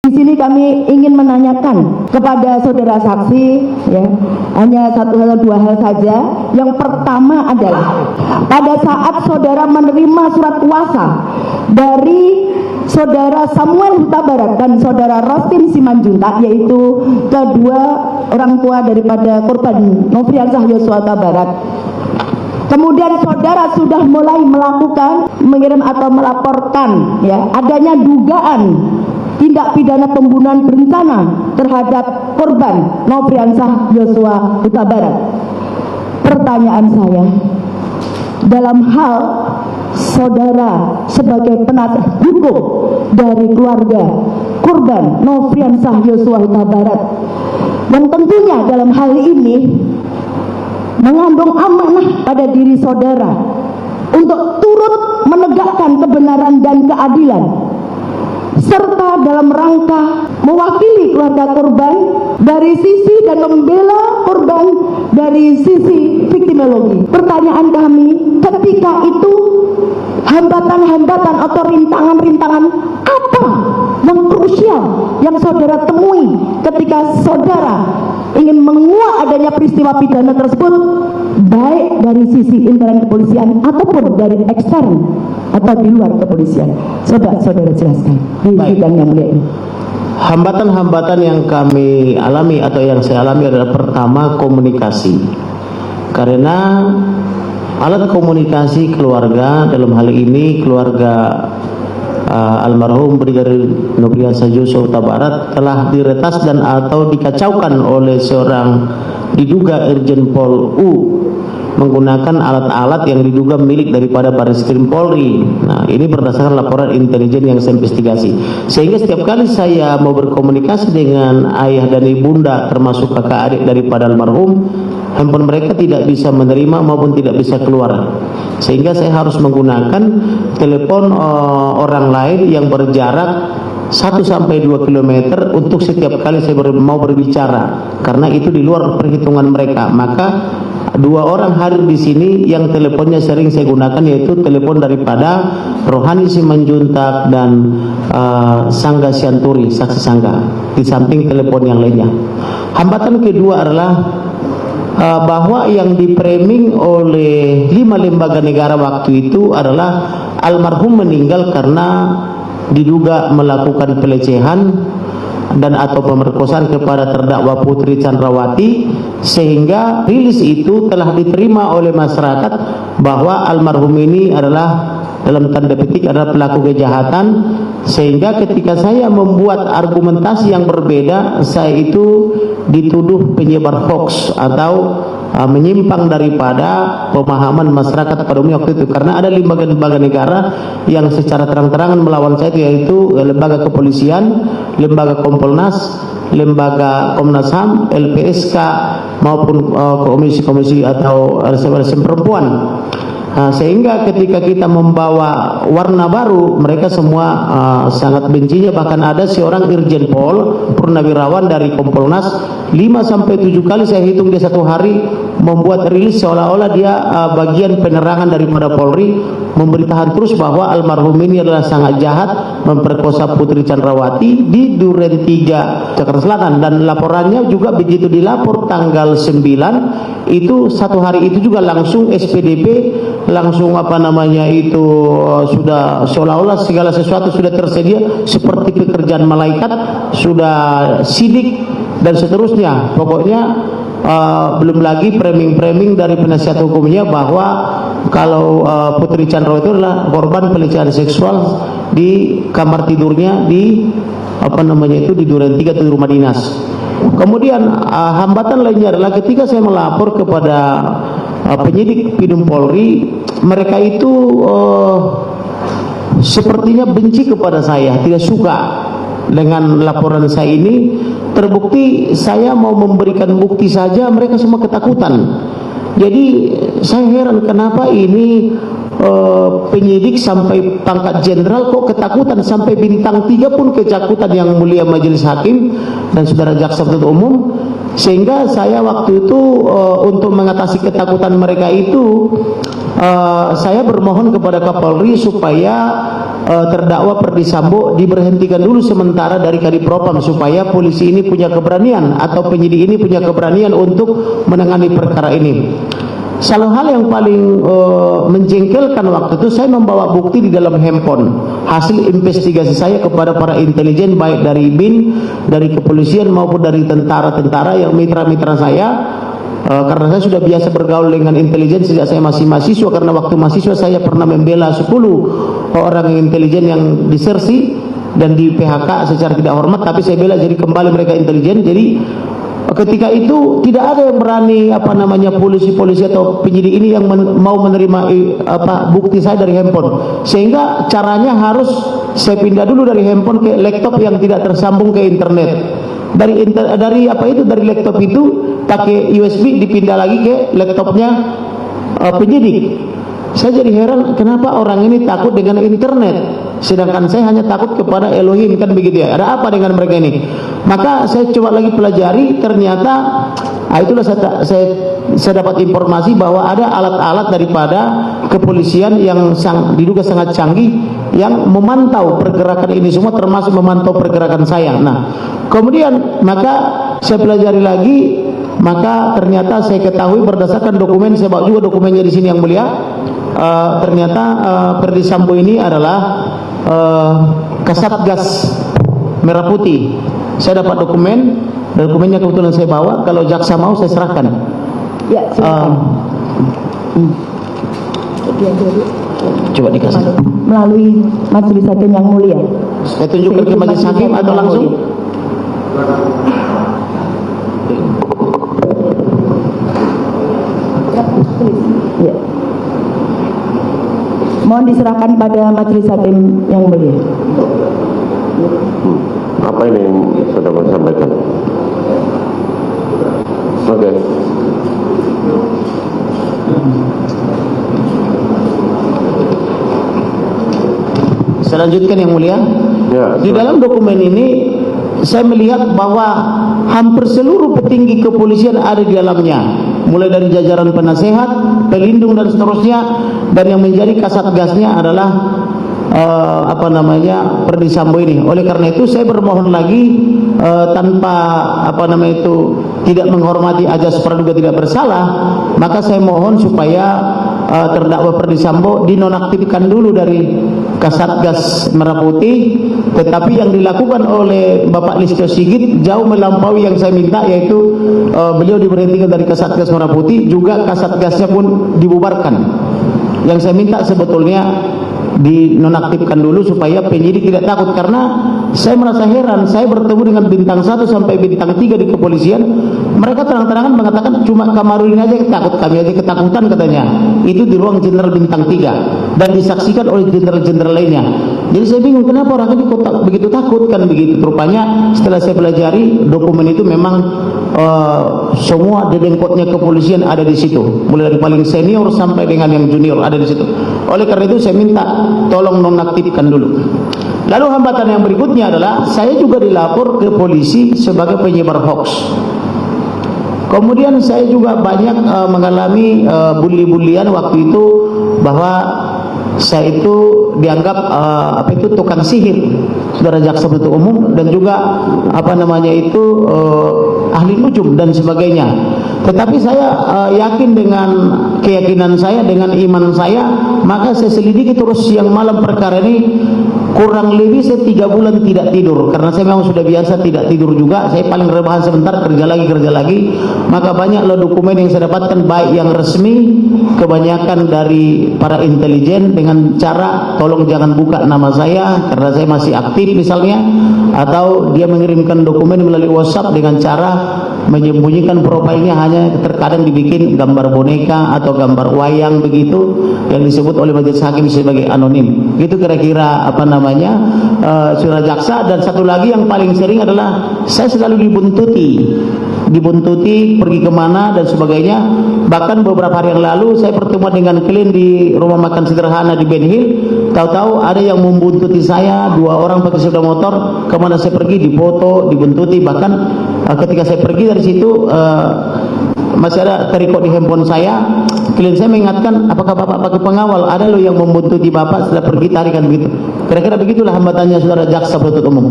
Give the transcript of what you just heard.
Di sini kami ingin menanyakan kepada saudara saksi, ya, hanya satu atau dua hal saja. Yang pertama adalah pada saat saudara menerima surat kuasa dari saudara Samuel Huta Barat dan saudara Rostin Simanjuntak, yaitu kedua orang tua daripada korban Nofriansah Yosua Huta Barat. Kemudian saudara sudah mulai melakukan, mengirim atau melaporkan, ya, adanya dugaan tindak pidana pembunuhan berencana terhadap korban Nofriansah Yosua Huta Barat. Pertanyaan saya, dalam hal saudara sebagai penasihat hukum dari keluarga korban Nofriansah Yosua Huta Barat, yang tentunya dalam hal ini mengandung amanah pada diri saudara untuk turut menegakkan kebenaran dan keadilan, serta dalam rangka mewakili keluarga korban dari sisi dan membela korban dari sisi viktimologi. Pertanyaan kami, ketika itu hambatan-hambatan atau rintangan-rintangan apa yang krusial yang saudara temui ketika saudara ingin menguak adanya peristiwa pidana tersebut, baik dari sisi internal kepolisian ataupun dari ekstern atau di luar kepolisian? Coba saudara jelaskan di sidang yang mulia ini. Hambatan-hambatan yang kami alami atau yang saya alami adalah pertama, komunikasi. Karena alat komunikasi keluarga, dalam hal ini keluarga almarhum Brigadir Nofriansah Yosua Huta Barat, telah diretas dan atau dikacaukan oleh seorang diduga Irjen Pol U menggunakan alat-alat yang diduga milik daripada Barreskrim Polri. Nah, ini berdasarkan laporan intelijen yang saya investigasi. Sehingga setiap kali saya mau berkomunikasi dengan ayah dan ibunda termasuk kakak adik daripada almarhum, handphone mereka tidak bisa menerima maupun tidak bisa keluar. Sehingga saya harus menggunakan telepon orang lain yang berjarak 1 sampai 2 km untuk setiap kali saya mau berbicara, karena itu di luar perhitungan mereka. Maka 2 orang hadir di sini yang teleponnya sering saya gunakan, yaitu telepon daripada Rohani Simanjuntak dan Sangga Sianturi, saksi Sangga, di samping telepon yang lainnya. Hambatan kedua adalah bahwa yang dipraming oleh 5 lembaga negara waktu itu adalah almarhum meninggal karena diduga melakukan pelecehan dan atau pemerkosaan kepada terdakwa Putri Chandrawati, sehingga rilis itu telah diterima oleh masyarakat bahwa almarhum ini adalah dalam tanda petik adalah pelaku kejahatan. Sehingga ketika saya membuat argumentasi yang berbeda, saya itu dituduh penyebar hoax atau menyimpang daripada pemahaman masyarakat pada umumnya waktu itu, karena ada lembaga-lembaga negara yang secara terang-terangan melawan saya, yaitu lembaga kepolisian, lembaga Kompolnas, lembaga Komnas HAM, LPSK maupun komisi-komisi atau LSM perempuan. Sehingga ketika kita membawa warna baru, mereka semua sangat bencinya. Bahkan ada seorang Irjen Pol Purnawirawan dari Kompolnas 5 sampai 7 kali saya hitung dia satu hari membuat rilis seolah-olah dia bagian penerangan daripada Polri, memberitakan terus bahwa almarhum ini adalah sangat jahat, memperkosa Putri Chandrawati di Duren 3 Jakarta Selatan. Dan laporannya juga begitu dilapor tanggal 9 itu, satu hari itu juga langsung SPDP, langsung sudah seolah-olah segala sesuatu sudah tersedia seperti pekerjaan malaikat, sudah sidik dan seterusnya. Pokoknya belum lagi framing dari penasihat hukumnya bahwa kalau Putri Chandrawati itu adalah korban pelecehan seksual di kamar tidurnya di di Duren 3 di rumah dinas. Kemudian hambatan lainnya adalah ketika saya melapor kepada penyidik Pidum Polri, mereka itu sepertinya benci kepada saya, tidak suka dengan laporan saya ini. Terbukti saya mau memberikan bukti saja mereka semua ketakutan. Jadi saya heran kenapa ini penyidik sampai pangkat jenderal kok ketakutan, sampai bintang 3 pun ketakutan, yang mulia majelis hakim dan saudara jaksa penuntut umum. Sehingga saya waktu itu untuk mengatasi ketakutan mereka itu saya bermohon kepada Kapolri supaya terdakwa Perdi Sambo diberhentikan dulu sementara dari Kadipropam, supaya polisi ini punya keberanian atau penyidik ini punya keberanian untuk menangani perkara ini. Salah hal yang paling menjengkelkan waktu itu, saya membawa bukti di dalam handphone hasil investigasi saya kepada para intelijen, baik dari BIN, dari kepolisian maupun dari tentara-tentara yang mitra-mitra saya. Karena saya sudah biasa bergaul dengan intelijen sejak saya masih mahasiswa, karena waktu mahasiswa saya pernah membela 10 orang intelijen yang disersi dan di PHK secara tidak hormat, tapi saya bela jadi kembali mereka intelijen. Jadi ketika itu tidak ada yang berani polisi-polisi atau penyidik ini yang mau menerima bukti saya dari handphone, sehingga caranya harus saya pindah dulu dari handphone ke laptop yang tidak tersambung ke internet. Dari laptop itu pakai USB dipindah lagi ke laptopnya penyidik. Saya jadi heran kenapa orang ini takut dengan internet, sedangkan saya hanya takut kepada Elohim, kan begitu ya. Ada apa dengan mereka ini? Maka saya coba lagi pelajari, ternyata itulah saya dapat informasi bahwa ada alat-alat daripada kepolisian yang diduga sangat canggih yang memantau pergerakan ini semua, termasuk memantau pergerakan saya. Nah, kemudian maka saya pelajari lagi, maka ternyata saya ketahui berdasarkan dokumen, saya bawa juga dokumennya di sini yang mulia. Ternyata Perdi Sambo ini adalah Kasatgas Merah Putih. Saya dapat dokumennya kebetulan saya bawa. Kalau jaksa mau saya serahkan. Ya, silakan. Coba dikasih. Melalui majelis hakim yang mulia. Saya tunjukkan ke majelis hakim atau langsung? Ya. Mohon diserahkan pada majelis hakim yang mulia. Apa ini yang sudah mau sampaikan? Oke. Saya lanjutkan yang mulia. Ya, di dalam dokumen ini saya melihat bahwa hampir seluruh petinggi kepolisian ada di dalamnya, mulai dari jajaran penasehat, pelindung dan seterusnya, dan yang menjadi kasatgasnya adalah Perdi Sambo ini. Oleh karena itu saya bermohon lagi, tanpa tidak menghormati ajas praduga tidak bersalah, maka saya mohon supaya terdakwa Perdi Sambo dinonaktifkan dulu dari Kasatgas Merah Putih, tetapi yang dilakukan oleh Bapak Listio Sigit jauh melampaui yang saya minta, yaitu beliau diberhentikan dari Kasatgas Merah Putih, juga Kasatgasnya pun dibubarkan. Yang saya minta sebetulnya dinonaktifkan dulu supaya penyidik tidak takut, karena saya merasa heran. Saya bertemu dengan bintang 1 sampai bintang 3 di kepolisian, mereka terang-terangan mengatakan cuma Kamarudin aja takut, kami aja ketakutan katanya. Itu di ruang jenderal bintang 3 dan disaksikan oleh jenderal-jenderal lainnya. Jadi saya bingung kenapa orang ini kok begitu takut, kan begitu. Rupanya setelah saya pelajari dokumen itu memang semua dedengkotnya kepolisian ada di situ, mulai dari paling senior sampai dengan yang junior ada di situ. Oleh karena itu saya minta tolong nonaktifkan dulu. Lalu hambatan yang berikutnya adalah saya juga dilapor ke polisi sebagai penyebar hoax. Kemudian saya juga banyak mengalami bully-bullyan waktu itu, bahwa saya itu dianggap tukang sihir, saudara jaksa penuntut umum, dan juga ahli nujum dan sebagainya. Tetapi saya yakin dengan keyakinan saya, dengan iman saya, maka saya selidiki terus siang malam perkara ini. Kurang lebih saya 3 bulan tidak tidur, karena saya memang sudah biasa tidak tidur juga. Saya paling rebahan sebentar, kerja lagi. Maka banyaklah dokumen yang saya dapatkan, baik yang resmi, kebanyakan dari para intelijen, dengan cara tolong jangan buka nama saya karena saya masih aktif misalnya, atau dia mengirimkan dokumen melalui WhatsApp dengan cara menyembunyikan profilnya, hanya terkadang dibikin gambar boneka atau gambar wayang begitu, yang disebut oleh majelis hakim sebagai anonim. Itu kira-kira saudara jaksa. Dan satu lagi yang paling sering adalah saya selalu dibuntuti pergi kemana dan sebagainya. Bahkan beberapa hari yang lalu saya pertemuan dengan klien di rumah makan sederhana di Ben Hill. Tahu-tahu ada yang membuntuti saya, 2 orang pakai sepeda motor, kemana saya pergi difoto, dibuntuti. Bahkan ketika saya pergi dari situ, masih ada terikot di handphone saya. Klien saya mengingatkan, apakah Bapak pakai pengawal? Ada loh yang membuntuti Bapak setelah pergi tarikan begitu. Kira-kira begitulah hambatannya saudara jaksa penuntut umum.